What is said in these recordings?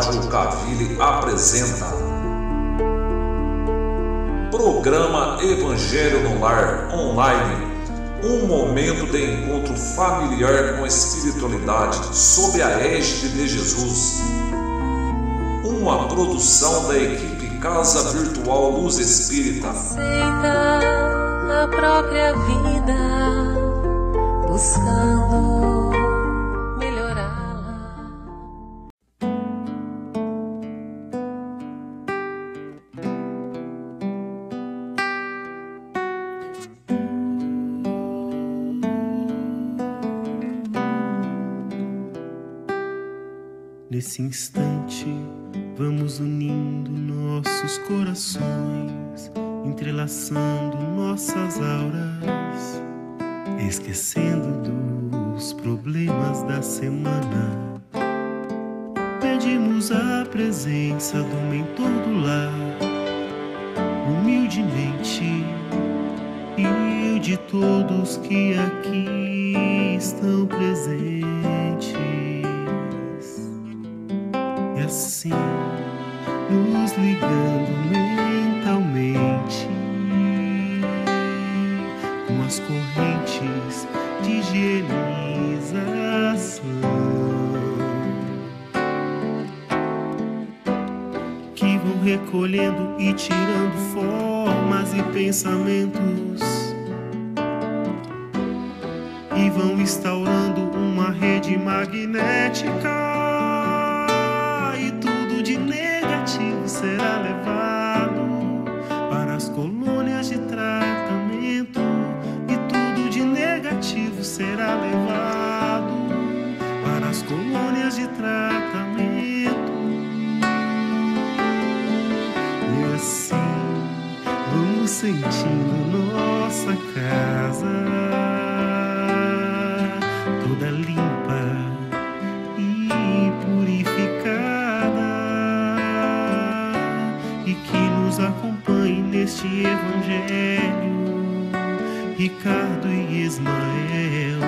Rádio Alcaville apresenta Programa Evangelho no Lar Online, um momento de encontro familiar com a espiritualidade sob a égide de Jesus. Uma produção da equipe Casa Virtual Luz Espírita. Aceita a própria vida, buscando melhorá-la. Nesse instante, vamos unindo nossos corações, entrelaçando nossas auras, esquecendo dos problemas da semana. Pedimos a presença do mentor do lar, humildemente, e de todos que aqui estão presentes. E assim, nos ligando mentalmente com as correntes de higienização que vão recolhendo e tirando formas e pensamentos e vão instaurando uma rede magnética. De negativo será levado para as colônias de tratamento, e tudo de negativo será levado para as colônias de tratamento. E assim vamos sentindo nossa casa toda limpa e purificada, acompanhe neste evangelho Ricardo e Ismael.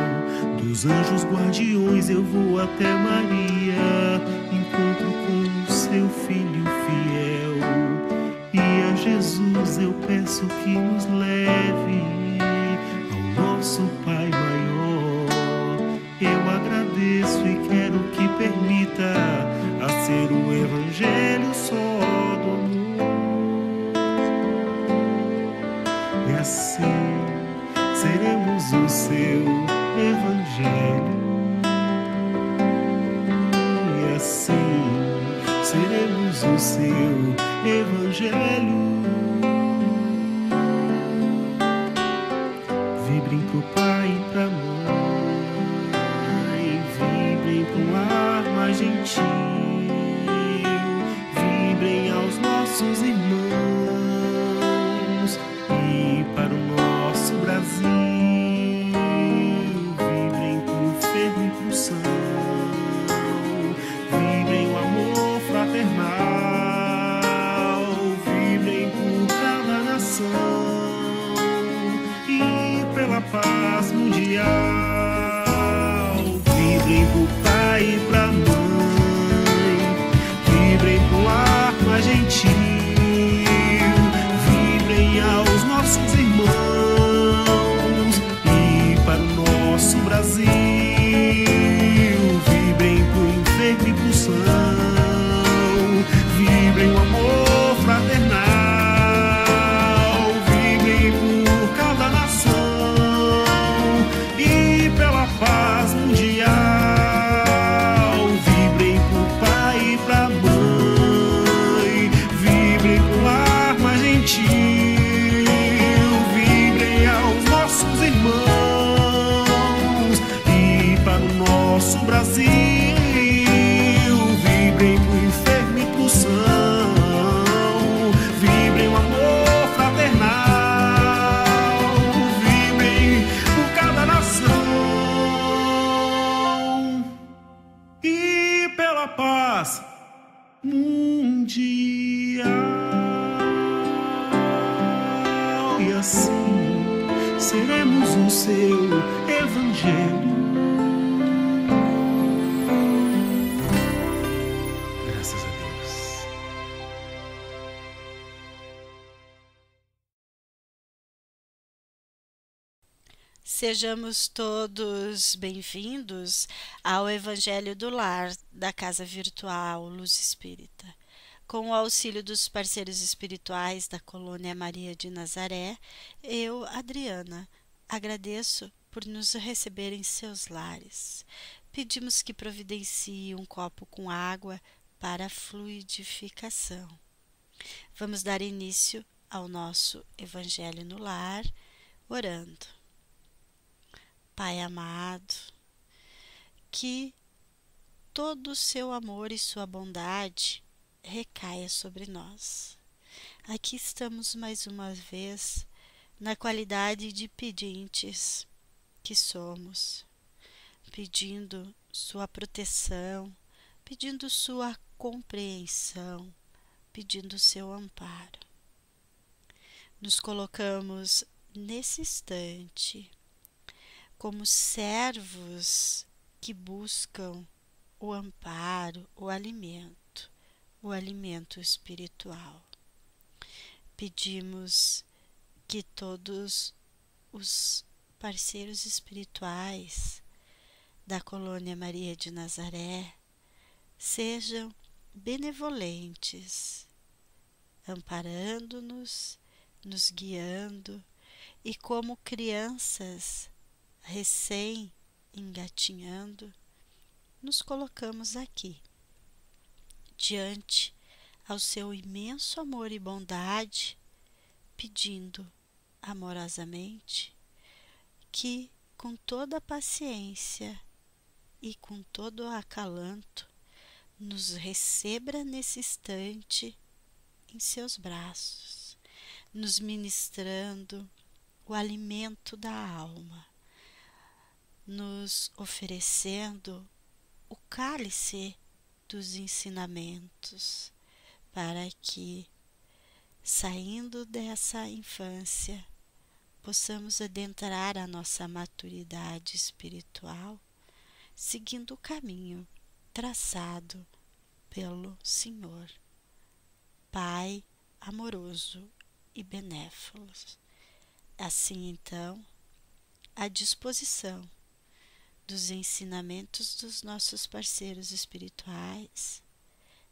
Dos anjos guardiões eu vou até Maria, encontro com o seu filho fiel, e a Jesus eu peço que nos leve ao nosso Pai maior. Eu agradeço e quero que permita a ser o evangelho só do amor. E assim seremos o seu evangelho. E assim seremos o seu evangelho. Vibrem pro pai e pra mãe, vibrem pro lar mais gentil, vibrem aos nossos irmãos e para o nosso Brasil. Vibrem pro enfermo e pro são, vibrem o amor fraternal, vibrem por cada nação e pela paz mundial. Vibrem pro pai e pra mãe, vibrem pro lar mais gentil, aos nossos irmãos e para o nosso Brasil. Vibrem pro enfermo e pro são, vibrem o amor fraternal, vibrem por cada nação e pela paz mundial. Vibrem pro pai e pra mãe, vibrem pro lar mais gentil, Brasil. Vibrem pro enfermo e pro são, vibrem o amor fraternal, vibrem por cada nação e pela paz mundial. E assim seremos o seu evangelho. Graças a Deus. Sejamos todos bem-vindos ao Evangelho do Lar da Casa Virtual Luz Espírita. Com o auxílio dos parceiros espirituais da Colônia Maria de Nazaré, eu, Adriana, agradeço por nos receber em seus lares. Pedimos que providencie um copo com água para a fluidificação. Vamos dar início ao nosso Evangelho no Lar, orando. Pai amado, que todo o seu amor e sua bondade recaia sobre nós. Aqui estamos mais uma vez na qualidade de pedintes que somos, pedindo sua proteção, pedindo sua compreensão, pedindo seu amparo. Nos colocamos nesse instante como servos que buscam o amparo, o alimento espiritual. Pedimos que todos os parceiros espirituais da Colônia Maria de Nazaré sejam benevolentes, amparando-nos, nos guiando e como crianças recém-engatinhando, nos colocamos aqui, diante ao seu imenso amor e bondade, pedindo amorosamente que com toda a paciência e com todo o acalanto nos receba nesse instante em seus braços, nos ministrando o alimento da alma, nos oferecendo o cálice dos ensinamentos, para que, saindo dessa infância, possamos adentrar a nossa maturidade espiritual, seguindo o caminho traçado pelo Senhor, Pai amoroso e benévolo. Assim, então, à disposição dos ensinamentos dos nossos parceiros espirituais,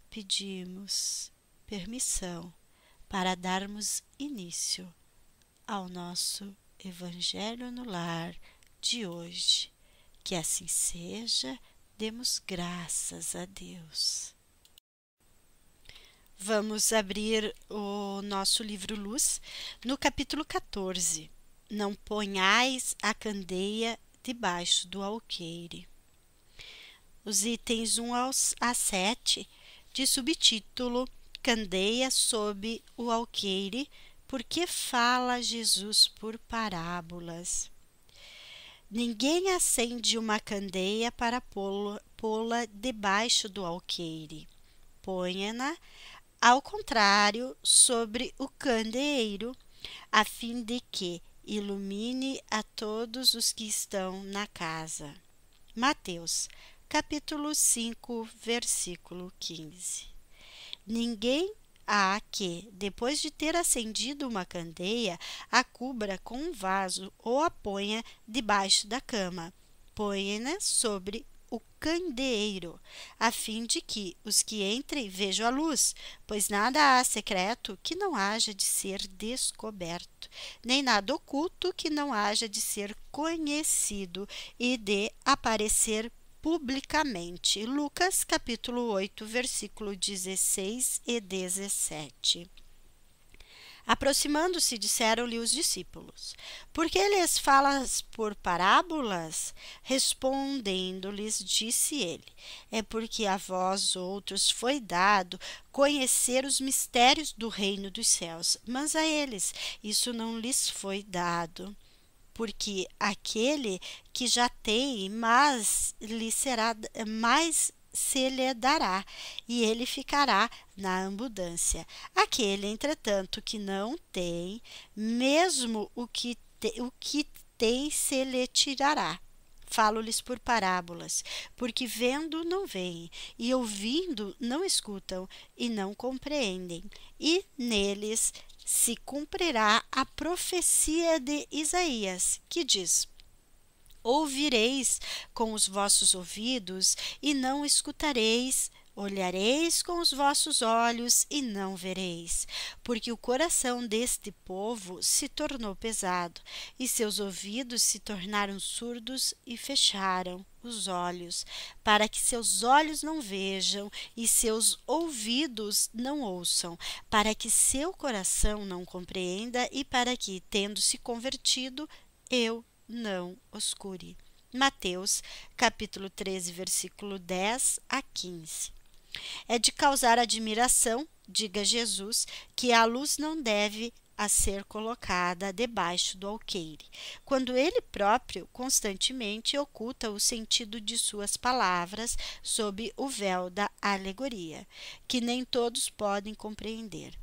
pedimos permissão para darmos início ao nosso Evangelho no Lar de hoje. Que assim seja, demos graças a Deus. Vamos abrir o nosso livro Luz no capítulo 14. Não ponhais a candeia debaixo do alqueire. Os itens 1 a 7 de subtítulo Candeia sob o alqueire, porque fala Jesus por parábolas. Ninguém acende uma candeia para pô-la debaixo do alqueire. Ponha-na, ao contrário, sobre o candeeiro, a fim de que ilumine a todos os que estão na casa. Mateus, capítulo 5, versículo 15. Ninguém há que, depois de ter acendido uma candeia, a cubra com um vaso ou a ponha debaixo da cama. Ponha-na sobre o candeeiro, a fim de que os que entrem vejam a luz, pois nada há secreto que não haja de ser descoberto, nem nada oculto que não haja de ser conhecido e de aparecer publicamente. Lucas, capítulo 8, versículo 16 e 17. Aproximando-se, disseram-lhe os discípulos: Por que lhes falas por parábolas? Respondendo-lhes, disse ele: É porque a vós outros foi dado conhecer os mistérios do reino dos céus, mas a eles isso não lhes foi dado. Porque aquele que já tem, mais se lhe dará, e ele ficará na abundância. Aquele, entretanto, que não tem, mesmo o que tem se lhe tirará. Falo-lhes por parábolas, porque vendo não veem, e ouvindo não escutam, e não compreendem. E neles se cumprirá a profecia de Isaías, que diz: Ouvireis com os vossos ouvidos e não escutareis, olhareis com os vossos olhos e não vereis, porque o coração deste povo se tornou pesado, e seus ouvidos se tornaram surdos e fecharam os olhos, para que seus olhos não vejam e seus ouvidos não ouçam, para que seu coração não compreenda e para que, tendo se convertido, eu não os cure. Mateus, capítulo 13, versículo 10 a 15. É de causar admiração, diga Jesus, que a luz não deve a ser colocada debaixo do alqueire, quando ele próprio constantemente oculta o sentido de suas palavras sob o véu da alegoria, que nem todos podem compreender.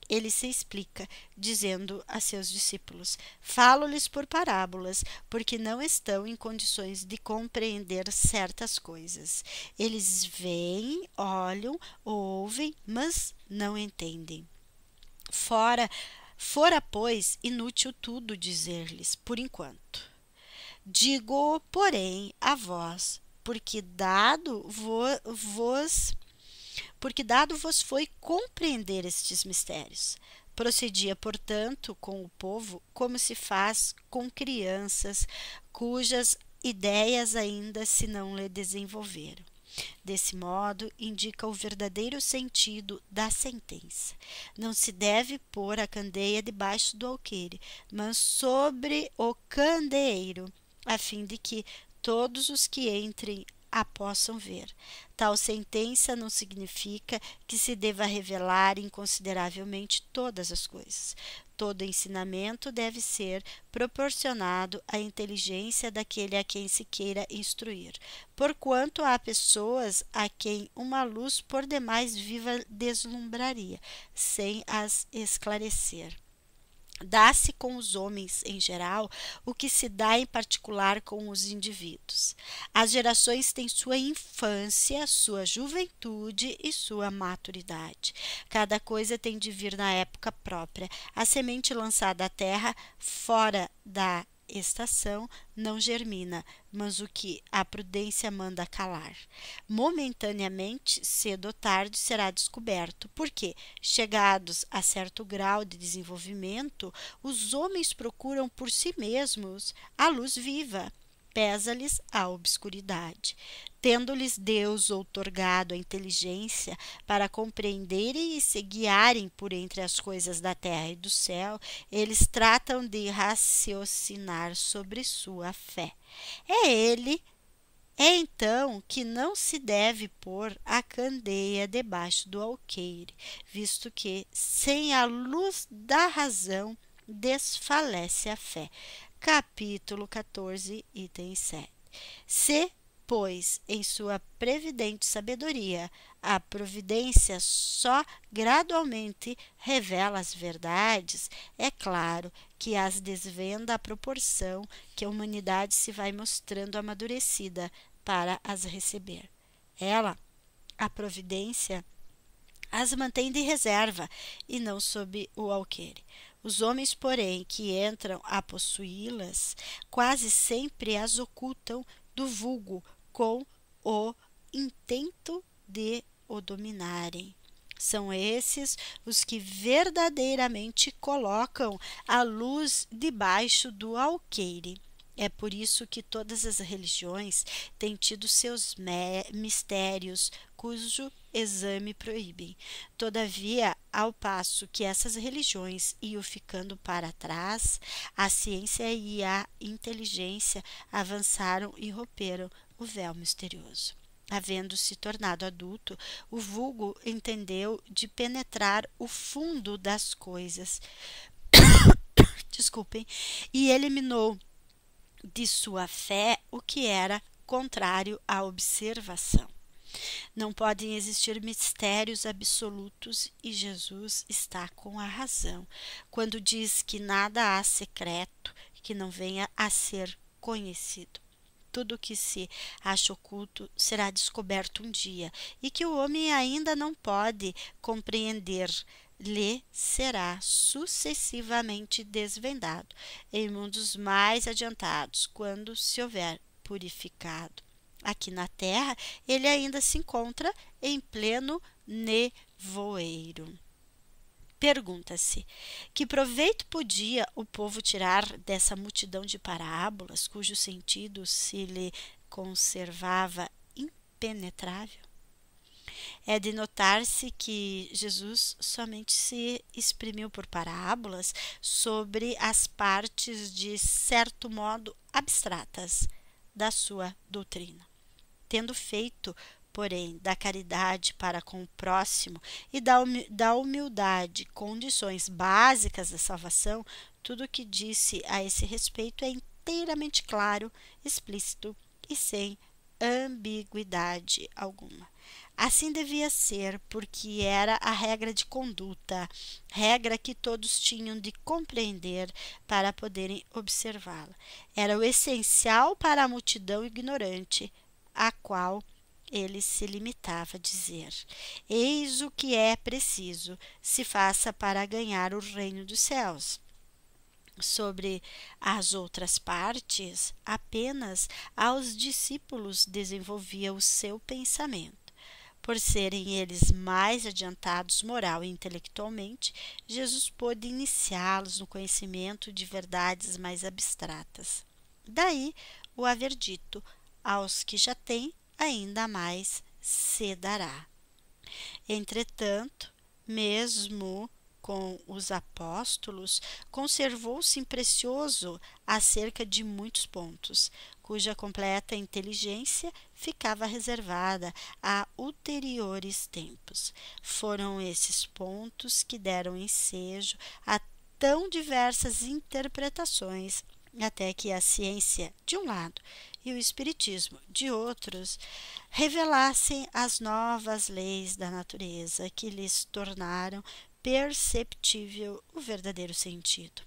Ele se explica, dizendo a seus discípulos: falo-lhes por parábolas, porque não estão em condições de compreender certas coisas. Eles veem, olham, ouvem, mas não entendem. Fora, pois, inútil tudo dizer-lhes, por enquanto. Digo, porém, a vós, porque dado vos foi compreender estes mistérios. Procedia, portanto, com o povo como se faz com crianças, cujas ideias ainda se não lhe desenvolveram. Desse modo, indica o verdadeiro sentido da sentença. Não se deve pôr a candeia debaixo do alqueire, mas sobre o candeeiro, a fim de que todos os que entrem a possam ver. Tal sentença não significa que se deva revelar inconsideravelmente todas as coisas. Todo ensinamento deve ser proporcionado à inteligência daquele a quem se queira instruir, porquanto há pessoas a quem uma luz por demais viva deslumbraria, sem as esclarecer. Dá-se com os homens em geral o que se dá em particular com os indivíduos. As gerações têm sua infância, sua juventude e sua maturidade. Cada coisa tem de vir na época própria. A semente lançada à terra fora da estação não germina, mas o que a prudência manda calar. Momentaneamente, cedo ou tarde, será descoberto, porque, chegados a certo grau de desenvolvimento, os homens procuram por si mesmos a luz viva. Pesa-lhes a obscuridade. Tendo-lhes Deus outorgado a inteligência para compreenderem e se guiarem por entre as coisas da terra e do céu, eles tratam de raciocinar sobre sua fé. É então que não se deve pôr a candeia debaixo do alqueire, visto que, sem a luz da razão, desfalece a fé. Capítulo 14, item 7. Se, pois, em sua previdente sabedoria, a providência só gradualmente revela as verdades, é claro que as desvenda à proporção que a humanidade se vai mostrando amadurecida para as receber. Ela, a providência, as mantém de reserva e não sob o alqueire. Os homens, porém, que entram a possuí-las, quase sempre as ocultam do vulgo com o intento de o dominarem. São esses os que verdadeiramente colocam a luz debaixo do alqueire. É por isso que todas as religiões têm tido seus mistérios, cujo exame proíbem. Todavia, ao passo que essas religiões iam ficando para trás, a ciência e a inteligência avançaram e romperam o véu misterioso. Havendo-se tornado adulto, o vulgo entendeu de penetrar o fundo das coisas. Desculpem, e eliminou de sua fé o que era contrário à observação. Não podem existir mistérios absolutos e Jesus está com a razão quando diz que nada há secreto que não venha a ser conhecido. Tudo que se acha oculto será descoberto um dia e que o homem ainda não pode compreender lhe será sucessivamente desvendado em mundos mais adiantados, quando se houver purificado. Aqui na Terra, ele ainda se encontra em pleno nevoeiro. Pergunta-se: que proveito podia o povo tirar dessa multidão de parábolas, cujo sentido se lhe conservava impenetrável? É de notar-se que Jesus somente se exprimiu por parábolas sobre as partes de certo modo abstratas da sua doutrina. Tendo feito, porém, da caridade para com o próximo e da humildade condições básicas da salvação, tudo o que disse a esse respeito é inteiramente claro, explícito e sem ambiguidade alguma. Assim devia ser, porque era a regra de conduta, regra que todos tinham de compreender para poderem observá-la. Era o essencial para a multidão ignorante, a qual ele se limitava a dizer: eis o que é preciso se faça para ganhar o reino dos céus. Sobre as outras partes, apenas aos discípulos desenvolvia o seu pensamento. Por serem eles mais adiantados moral e intelectualmente, Jesus pôde iniciá-los no conhecimento de verdades mais abstratas. Daí o haver dito: aos que já têm, ainda mais se dará. Entretanto, mesmo com os apóstolos, conservou-se imprecioso acerca de muitos pontos, cuja completa inteligência ficava reservada a ulteriores tempos. Foram esses pontos que deram ensejo a tão diversas interpretações, até que a ciência, de um lado, e o espiritismo, de outros, revelassem as novas leis da natureza que lhes tornaram perceptível o verdadeiro sentido.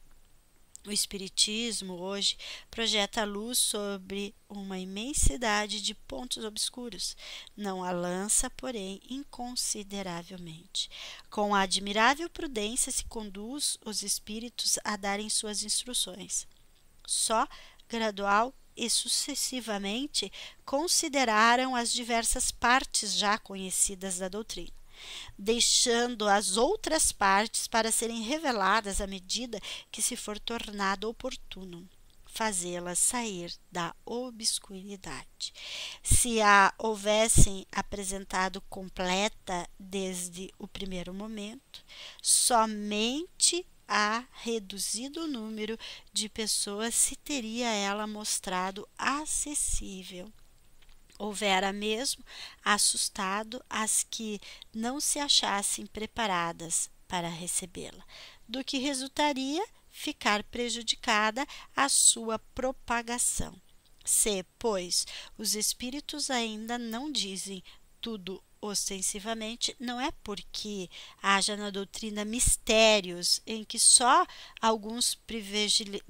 O Espiritismo hoje projeta a luz sobre uma imensidade de pontos obscuros, não a lança, porém, inconsideravelmente. Com a admirável prudência se conduz os espíritos a darem suas instruções. Só gradual e sucessivamente consideraram as diversas partes já conhecidas da doutrina, deixando as outras partes para serem reveladas à medida que se for tornado oportuno fazê-las sair da obscuridade. Se a houvessem apresentado completa desde o primeiro momento, somente a reduzido número de pessoas se teria ela mostrado acessível. Houvera mesmo assustado as que não se achassem preparadas para recebê-la, do que resultaria ficar prejudicada a sua propagação. Se, pois, os espíritos ainda não dizem tudo ostensivamente, não é porque haja na doutrina mistérios em que só alguns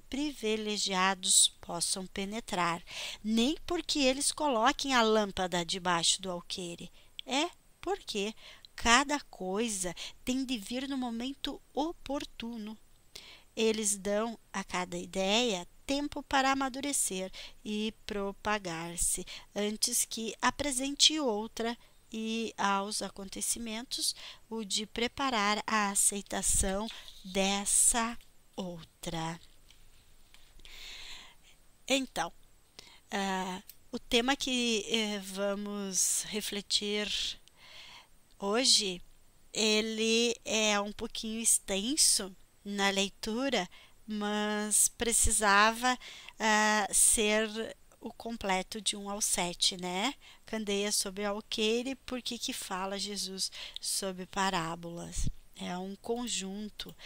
privilegiados possam penetrar, nem porque eles coloquem a lâmpada debaixo do alqueire. É porque cada coisa tem de vir no momento oportuno. Eles dão a cada ideia tempo para amadurecer e propagar-se, antes que apresente outra, e aos acontecimentos o de preparar a aceitação dessa outra. Então, o tema que vamos refletir hoje, ele é um pouquinho extenso na leitura, mas precisava ser o completo de 1 ao 7, né? Candeia sobre alqueire, por que fala Jesus sobre parábolas? É um conjunto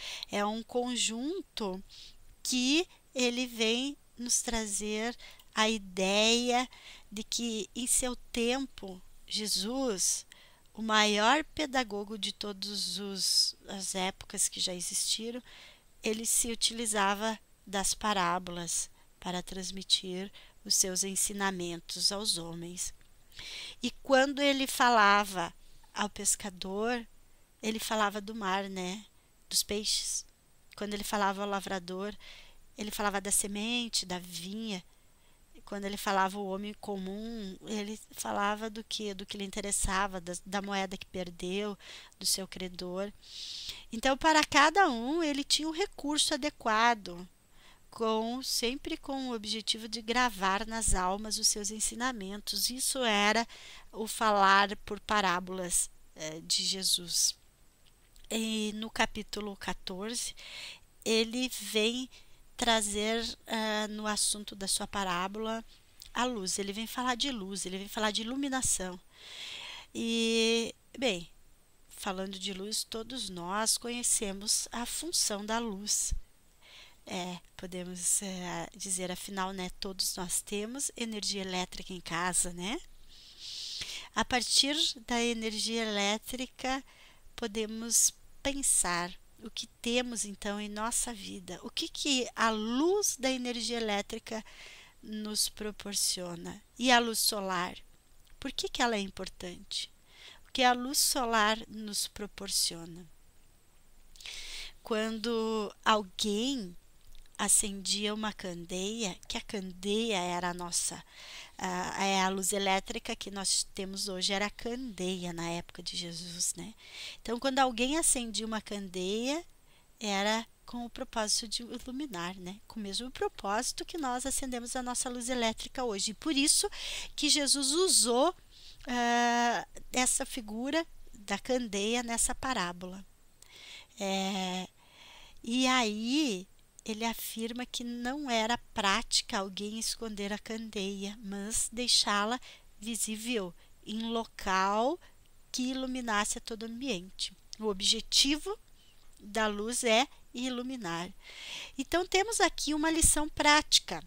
que ele vem nos trazer a ideia de que em seu tempo, Jesus, o maior pedagogo de todas as épocas que já existiram, ele se utilizava das parábolas para transmitir os seus ensinamentos aos homens. E quando ele falava ao pescador, ele falava do mar, né? Dos peixes. Quando ele falava ao lavrador, ele falava da semente, da vinha. Quando ele falava o homem comum, ele falava do que lhe interessava, da moeda que perdeu, do seu credor. Então, para cada um, ele tinha um recurso adequado, sempre com o objetivo de gravar nas almas os seus ensinamentos. Isso era o falar por parábolas de Jesus. E no capítulo 14, ele vem trazer no assunto da sua parábola a luz. Ele vem falar de luz, ele vem falar de iluminação. E, bem, falando de luz, todos nós conhecemos a função da luz. Podemos dizer, afinal, né, todos nós temos energia elétrica em casa, né? A partir da energia elétrica, podemos pensar o que temos então em nossa vida, o que a luz da energia elétrica nos proporciona. E a luz solar, por que ela é importante? O que a luz solar nos proporciona? Quando alguém acendia uma candeia, que a candeia era a luz elétrica que nós temos hoje era a candeia na época de Jesus, né? Então, quando alguém acendia uma candeia, era com o propósito de iluminar, né? Com o mesmo propósito que nós acendemos a nossa luz elétrica hoje. E por isso que Jesus usou essa figura da candeia nessa parábola. E aí ele afirma que não era prática alguém esconder a candeia, mas deixá-la visível em local que iluminasse todo o ambiente. O objetivo da luz é iluminar. Então temos aqui uma lição prática.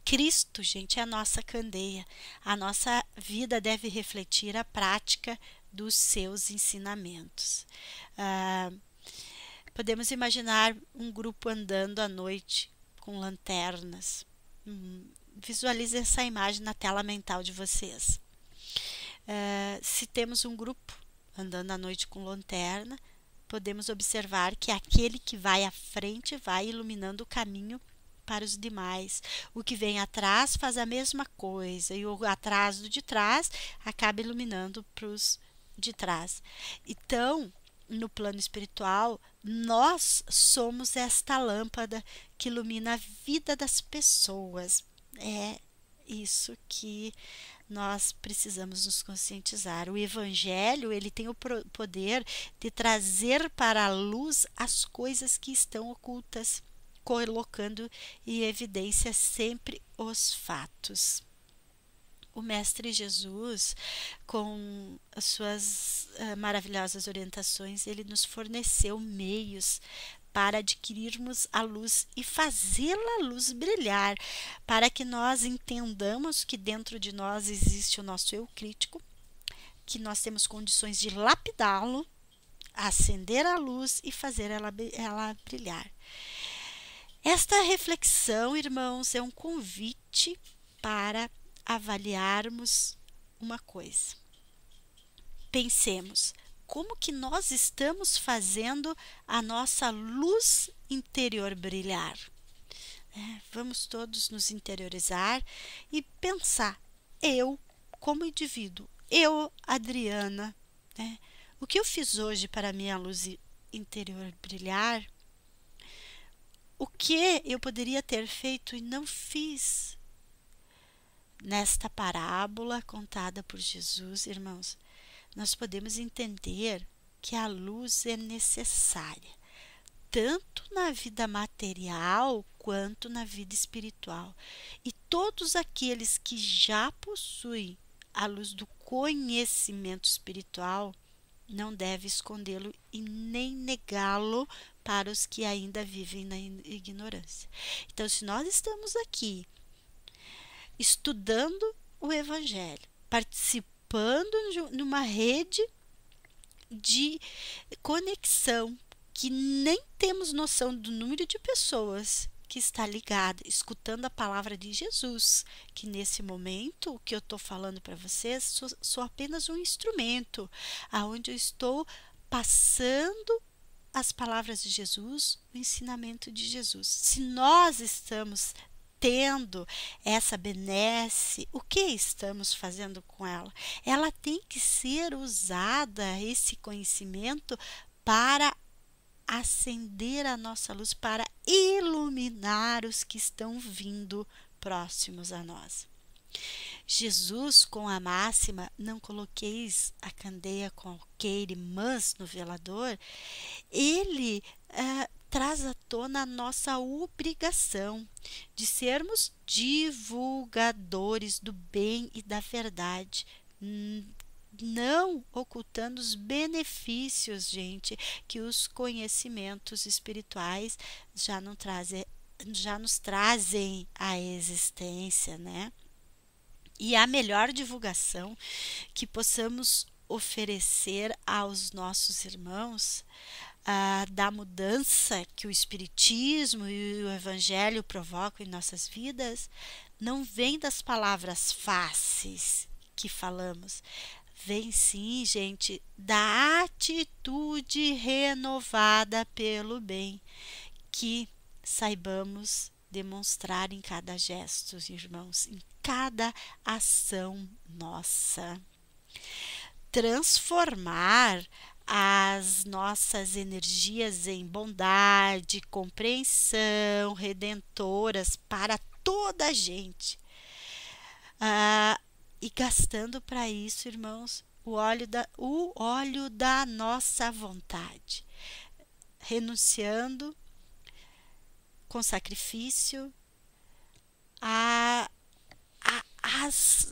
Cristo, gente, é a nossa candeia. A nossa vida deve refletir a prática dos seus ensinamentos. Podemos imaginar um grupo andando à noite com lanternas. Visualize essa imagem na tela mental de vocês. Se temos um grupo andando à noite com lanterna, podemos observar que aquele que vai à frente vai iluminando o caminho para os demais. O que vem atrás faz a mesma coisa e o atrás do de trás acaba iluminando para os de trás. Então, no plano espiritual, nós somos esta lâmpada que ilumina a vida das pessoas. É isso que nós precisamos nos conscientizar. O Evangelho, ele tem o poder de trazer para a luz as coisas que estão ocultas, colocando em evidência sempre os fatos. O Mestre Jesus, com as suas maravilhosas orientações, ele nos forneceu meios para adquirirmos a luz e fazê-la a luz brilhar, para que nós entendamos que dentro de nós existe o nosso eu crítico, que nós temos condições de lapidá-lo, acender a luz e fazer ela brilhar. Esta reflexão, irmãos, é um convite para avaliarmos uma coisa. Pensemos, como que nós estamos fazendo a nossa luz interior brilhar? Vamos todos nos interiorizar e pensar, eu como indivíduo, eu, Adriana, o que eu fiz hoje para a minha luz interior brilhar? O que eu poderia ter feito e não fiz? Nesta parábola contada por Jesus, irmãos, nós podemos entender que a luz é necessária, tanto na vida material quanto na vida espiritual. E todos aqueles que já possuem a luz do conhecimento espiritual não devem escondê-lo e nem negá-lo para os que ainda vivem na ignorância. Então, se nós estamos aqui estudando o Evangelho, participando numa rede de conexão, que nem temos noção do número de pessoas que está ligada, escutando a palavra de Jesus, que nesse momento, o que eu estou falando para vocês, sou apenas um instrumento, aonde eu estou passando as palavras de Jesus, o ensinamento de Jesus. Se nós estamos tendo essa benesse, o que estamos fazendo com ela? Ela tem que ser usada, esse conhecimento, para acender a nossa luz, para iluminar os que estão vindo próximos a nós. Jesus, com a máxima, não coloqueis a candeia com alqueire, mas no velador, ele traz à tona a nossa obrigação de sermos divulgadores do bem e da verdade, não ocultando os benefícios, gente, que os conhecimentos espirituais já nos trazem à existência, né? E a melhor divulgação que possamos oferecer aos nossos irmãos da mudança que o Espiritismo e o Evangelho provocam em nossas vidas não vem das palavras fáceis que falamos, vem sim, gente, da atitude renovada pelo bem que saibamos demonstrar em cada gesto, irmãos, em cada ação nossa. Transformar as nossas energias em bondade, compreensão, redentoras para toda a gente. E gastando para isso, irmãos, o óleo da nossa vontade, renunciando com sacrifício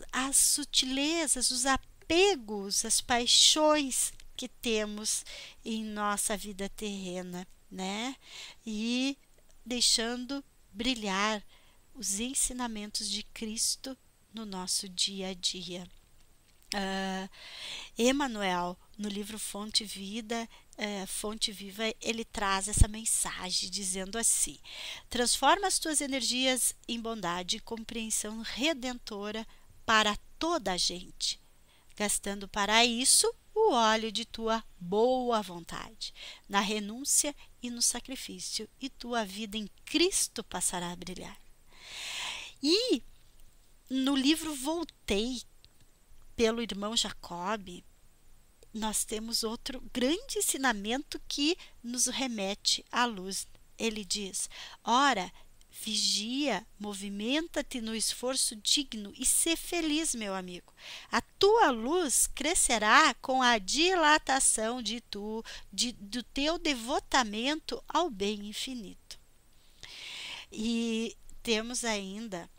as sutilezas, os apegos, as paixões que temos em nossa vida terrena, né? E deixando brilhar os ensinamentos de Cristo no nosso dia a dia. Emmanuel, no livro Fonte Viva, ele traz essa mensagem dizendo assim: transforma as tuas energias em bondade e compreensão redentora para toda a gente, gastando para isso o óleo de tua boa vontade, na renúncia e no sacrifício, e tua vida em Cristo passará a brilhar. E no livro Voltei, pelo irmão Jacob, nós temos outro grande ensinamento que nos remete à luz. Ele diz: ora, vigia, movimenta-te no esforço digno e sê feliz, meu amigo. A tua luz crescerá com a dilatação do teu devotamento ao bem infinito. E temos ainda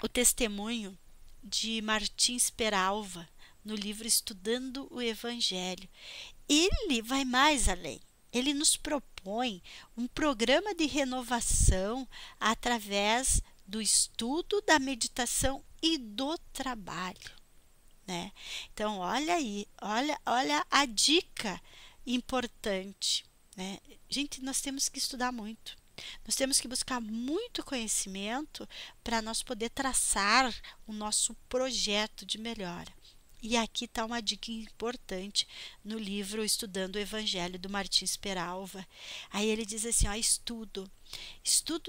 o testemunho de Martins Peralva, no livro Estudando o Evangelho. Ele vai mais além. Ele nos propõe um programa de renovação através do estudo, da meditação e do trabalho, né? Então, olha aí, olha a dica importante, né? Gente, nós temos que estudar muito. Nós temos que buscar muito conhecimento para nós poder traçar o nosso projeto de melhora. E aqui está uma dica importante no livro Estudando o Evangelho, do Martins Peralva. Aí ele diz assim, estudo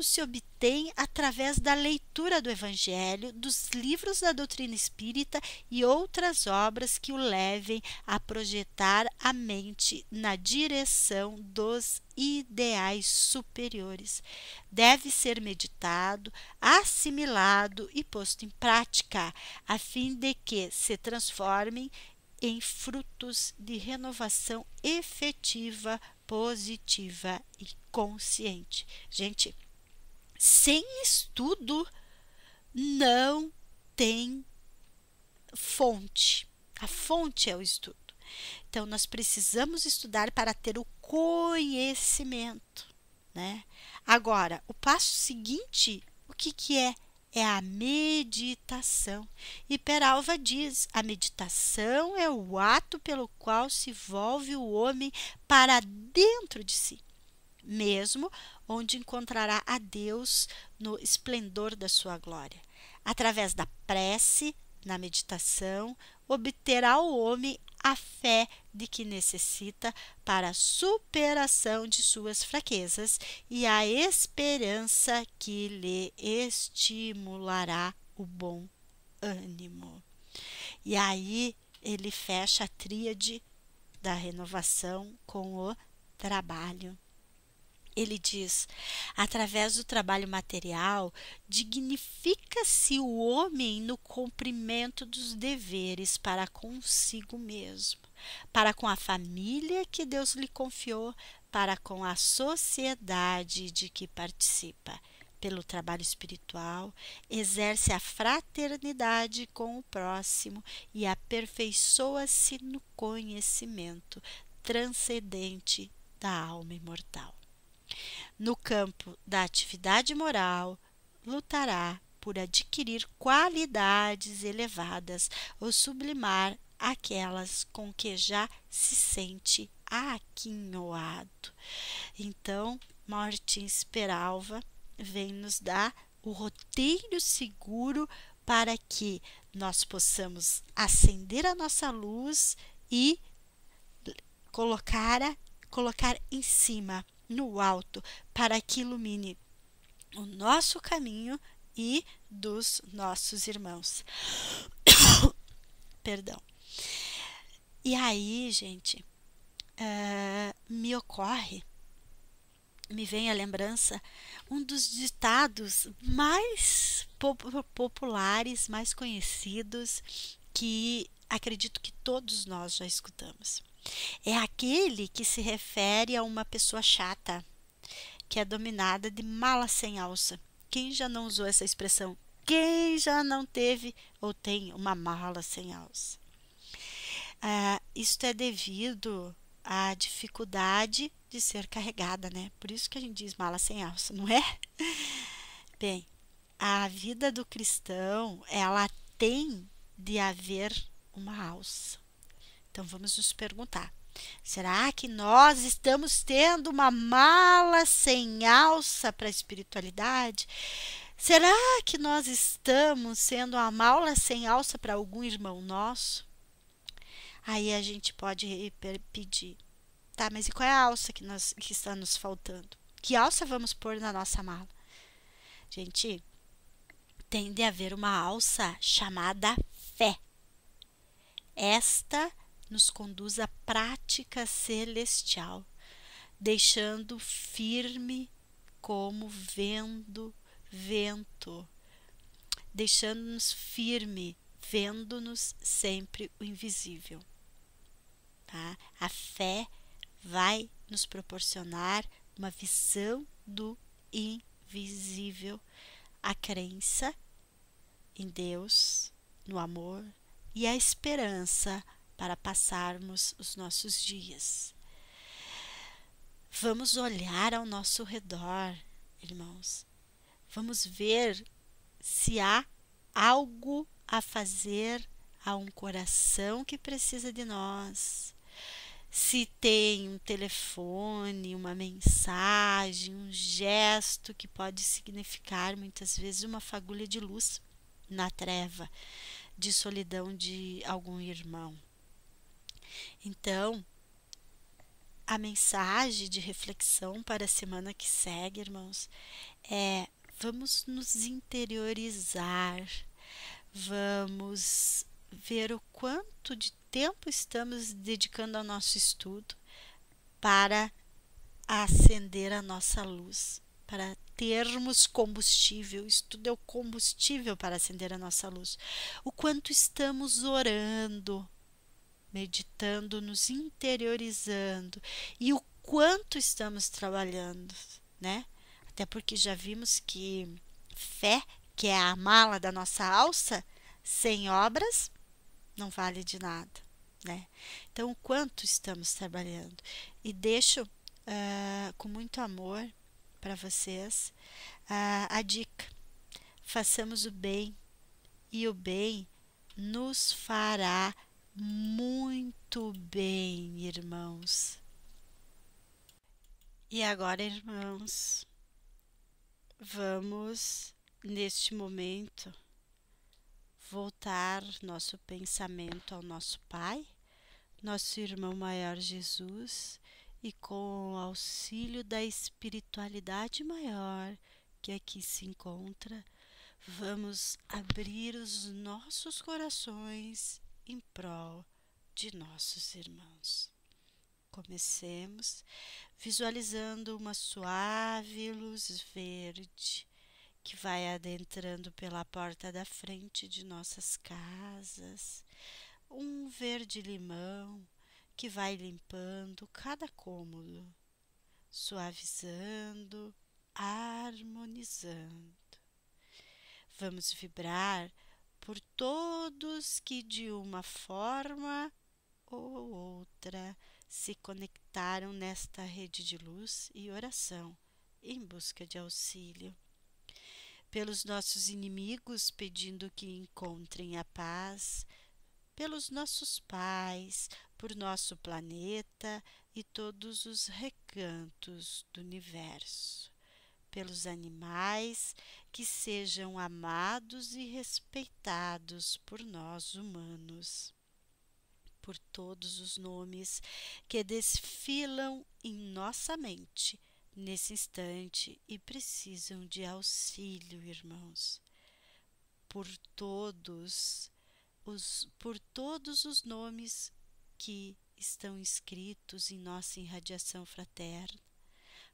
se obtém através da leitura do Evangelho, dos livros da doutrina espírita e outras obras que o levem a projetar a mente na direção dos ideais superiores. Deve ser meditado, assimilado e posto em prática, a fim de que se transformem em frutos de renovação efetiva, positiva e consciente. Gente, sem estudo não tem fonte. A fonte é o estudo. Então, nós precisamos estudar para ter o conhecimento, né? Agora, o passo seguinte, o que é? É a meditação. E Peralva diz: a meditação é o ato pelo qual se volve o homem para dentro de si, mesmo onde encontrará a Deus no esplendor da sua glória. Através da prece, na meditação, obterá o homem a fé de que necessita para a superação de suas fraquezas e a esperança que lhe estimulará o bom ânimo. E aí ele fecha a tríade da renovação com o trabalho. Ele diz: através do trabalho material, dignifica-se o homem no cumprimento dos deveres para consigo mesmo, para com a família que Deus lhe confiou, para com a sociedade de que participa. Pelo trabalho espiritual, exerce a fraternidade com o próximo e aperfeiçoa-se no conhecimento transcendente da alma imortal. No campo da atividade moral, lutará por adquirir qualidades elevadas ou sublimar aquelas com que já se sente aquinhoado. Então, Martins Peralva vem nos dar o roteiro seguro para que nós possamos acender a nossa luz e colocar em cima, no alto, para que ilumine o nosso caminho e dos nossos irmãos. Perdão. E aí, gente, me vem à lembrança um dos ditados mais populares, mais conhecidos, que acredito que todos nós já escutamos. É aquele que se refere a uma pessoa chata, que é dominada de mala sem alça. Quem já não usou essa expressão? Quem já não teve ou tem uma mala sem alça? Isto é devido à dificuldade de ser carregada, né? Por isso que a gente diz mala sem alça, não é? Bem, a vida do cristão, ela tem de haver uma alça. Então vamos nos perguntar: será que nós estamos tendo uma mala sem alça para a espiritualidade? Será que nós estamos sendo uma mala sem alça para algum irmão nosso? Aí a gente pode pedir: tá, mas e qual é a alça que está nos faltando? Que alça vamos pôr na nossa mala? Gente, tem de haver uma alça chamada fé. Esta nos conduz à prática celestial, deixando firme como vento, deixando-nos firme, vendo-nos sempre o invisível. Tá? A fé vai nos proporcionar uma visão do invisível, a crença em Deus, no amor e a esperança para passarmos os nossos dias. Vamos olhar ao nosso redor, irmãos. Vamos ver se há algo a fazer a um coração que precisa de nós. Se tem um telefone, uma mensagem, um gesto que pode significar muitas vezes uma fagulha de luz na treva de solidão de algum irmão. Então, a mensagem de reflexão para a semana que segue, irmãos, é: vamos nos interiorizar, vamos ver o quanto de tempo estamos dedicando ao nosso estudo para acender a nossa luz, para termos combustível. O estudo é o combustível para acender a nossa luz. O quanto estamos orando, meditando, nos interiorizando, e o quanto estamos trabalhando, né? Até porque já vimos que fé, que é a mala da nossa alça, sem obras não vale de nada, né? Então, o quanto estamos trabalhando. E deixo com muito amor para vocês a dica: façamos o bem, e o bem nos fará muito bem, irmãos. E agora, irmãos, vamos neste momento voltar nosso pensamento ao nosso Pai, nosso irmão maior Jesus, e com o auxílio da espiritualidade maior que aqui se encontra, vamos abrir os nossos corações em prol de nossos irmãos. Comecemos visualizando uma suave luz verde que vai adentrando pela porta da frente de nossas casas, um verde-limão que vai limpando cada cômodo, suavizando, harmonizando. Vamos vibrar por todos que de uma forma ou outra se conectaram nesta rede de luz e oração em busca de auxílio. Pelos nossos inimigos, pedindo que encontrem a paz, pelos nossos pais, por nosso planeta e todos os recantos do universo, pelos animais, que sejam amados e respeitados por nós humanos, por todos os nomes que desfilam em nossa mente nesse instante e precisam de auxílio, irmãos, por todos os nomes que estão inscritos em nossa irradiação fraterna,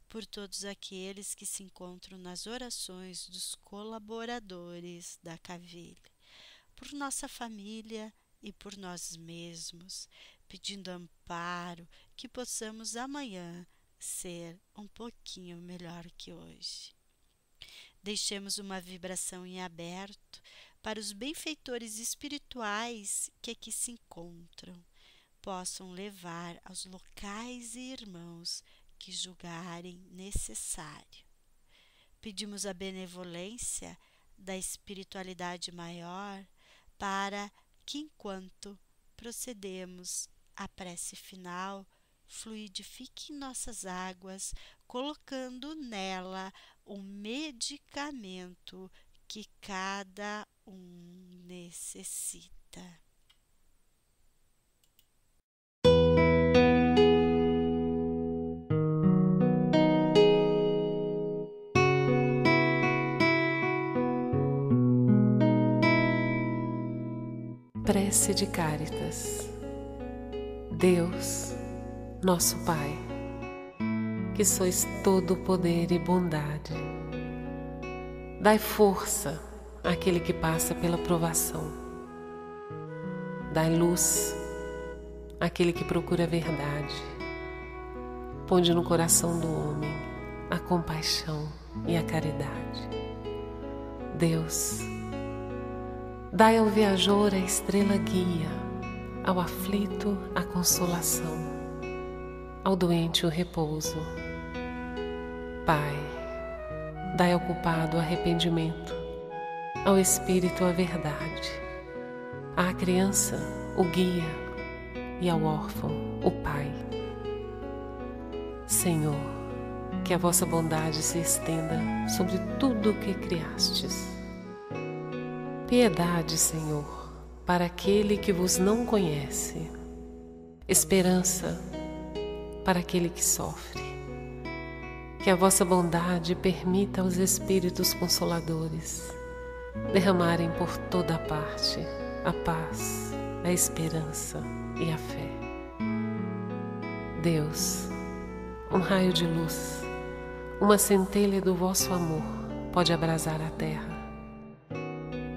por todos aqueles que se encontram nas orações dos colaboradores da Cavilha, por nossa família e por nós mesmos, pedindo amparo, que possamos amanhã ser um pouquinho melhor que hoje. Deixemos uma vibração em aberto para os benfeitores espirituais que aqui se encontram, possam levar aos locais e irmãos que julgarem necessário. Pedimos a benevolência da espiritualidade maior para que, enquanto procedemos à prece final, fluidifique nossas águas, colocando nela o medicamento que cada um necessita. Prece de Cáritas. Deus, nosso Pai, que sois todo poder e bondade, dai força àquele que passa pela provação, dai luz àquele que procura a verdade, ponde no coração do homem a compaixão e a caridade. Deus, dai ao viajor a estrela guia, ao aflito a consolação, ao doente o repouso. Pai, dai ao culpado o arrependimento, ao espírito a verdade, à criança o guia e ao órfão o pai. Senhor, que a vossa bondade se estenda sobre tudo o que criastes. Piedade, Senhor, para aquele que vos não conhece, esperança para aquele que sofre. Que a vossa bondade permita aos Espíritos Consoladores derramarem por toda a parte a paz, a esperança e a fé. Deus, um raio de luz, uma centelha do vosso amor pode abrasar a terra.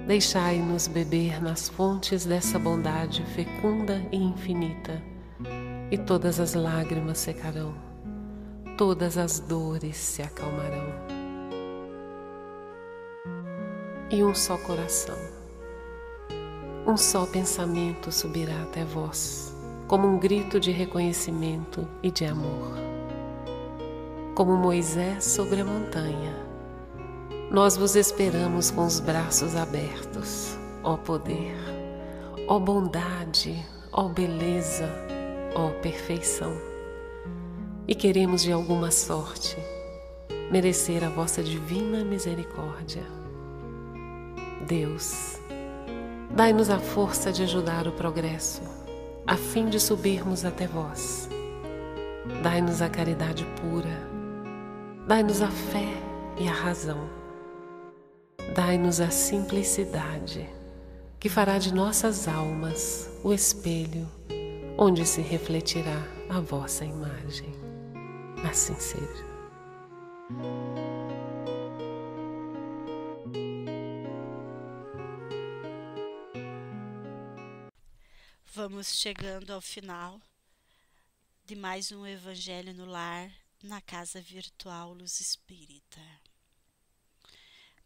Deixai-nos beber nas fontes dessa bondade fecunda e infinita, e todas as lágrimas secarão, todas as dores se acalmarão. E um só coração, um só pensamento subirá até vós, como um grito de reconhecimento e de amor. Como Moisés sobre a montanha, nós vos esperamos com os braços abertos, ó poder, ó bondade, ó beleza, ó perfeição. E queremos de alguma sorte merecer a vossa divina misericórdia. Deus, dai-nos a força de ajudar o progresso, a fim de subirmos até vós. Dai-nos a caridade pura, dai-nos a fé e a razão, dai-nos a simplicidade, que fará de nossas almas o espelho onde se refletirá a vossa imagem. Assim seja. Vamos chegando ao final de mais um Evangelho no Lar, na Casa Virtual Luz Espírita.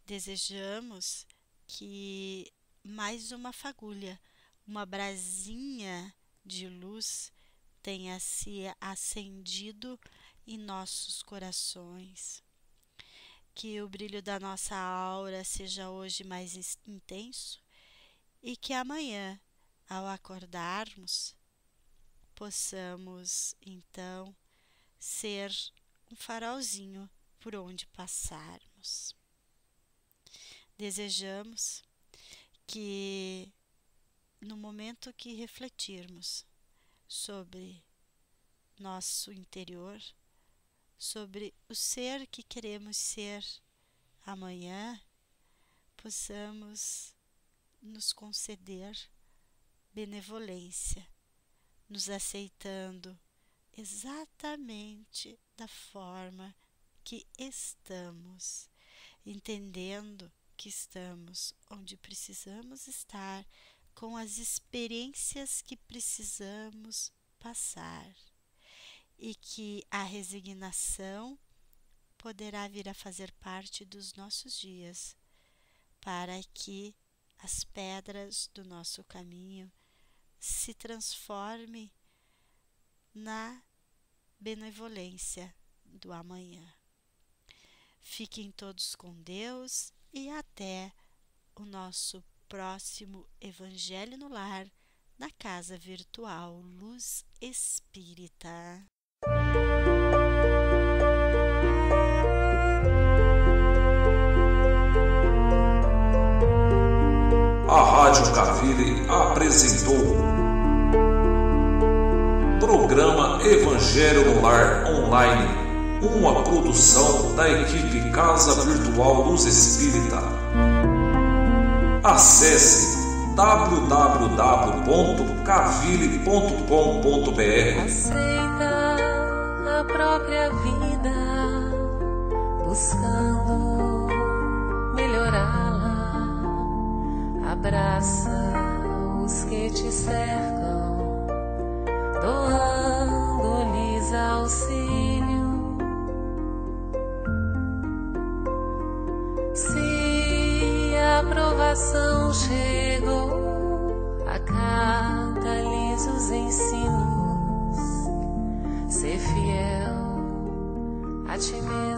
Desejamos que mais uma fagulha, uma brasinha de luz tenha se acendido em nossos corações, que o brilho da nossa aura seja hoje mais intenso e que amanhã, ao acordarmos, possamos então ser um farolzinho por onde passarmos. Desejamos que no momento que refletirmos sobre nosso interior, sobre o ser que queremos ser amanhã, possamos nos conceder benevolência, nos aceitando exatamente da forma que estamos, entendendo que estamos onde precisamos estar, com as experiências que precisamos passar, e que a resignação poderá vir a fazer parte dos nossos dias, para que as pedras do nosso caminho se transformem na benevolência do amanhã. Fiquem todos com Deus e até o nosso próximo Evangelho no Lar, na Casa Virtual Luz Espírita. A Rádio Cavili apresentou Programa Evangelho no Lar Online, uma produção da equipe Casa Virtual Luz Espírita. Acesse www.cavili.com.br. Aceita a própria vida, buscando melhorá-la. Abraça os que te cercam, doando-lhes auxílio. Se a aprovação chegou, acata-lhes os ensinos. Ser fiel a ti mesmo.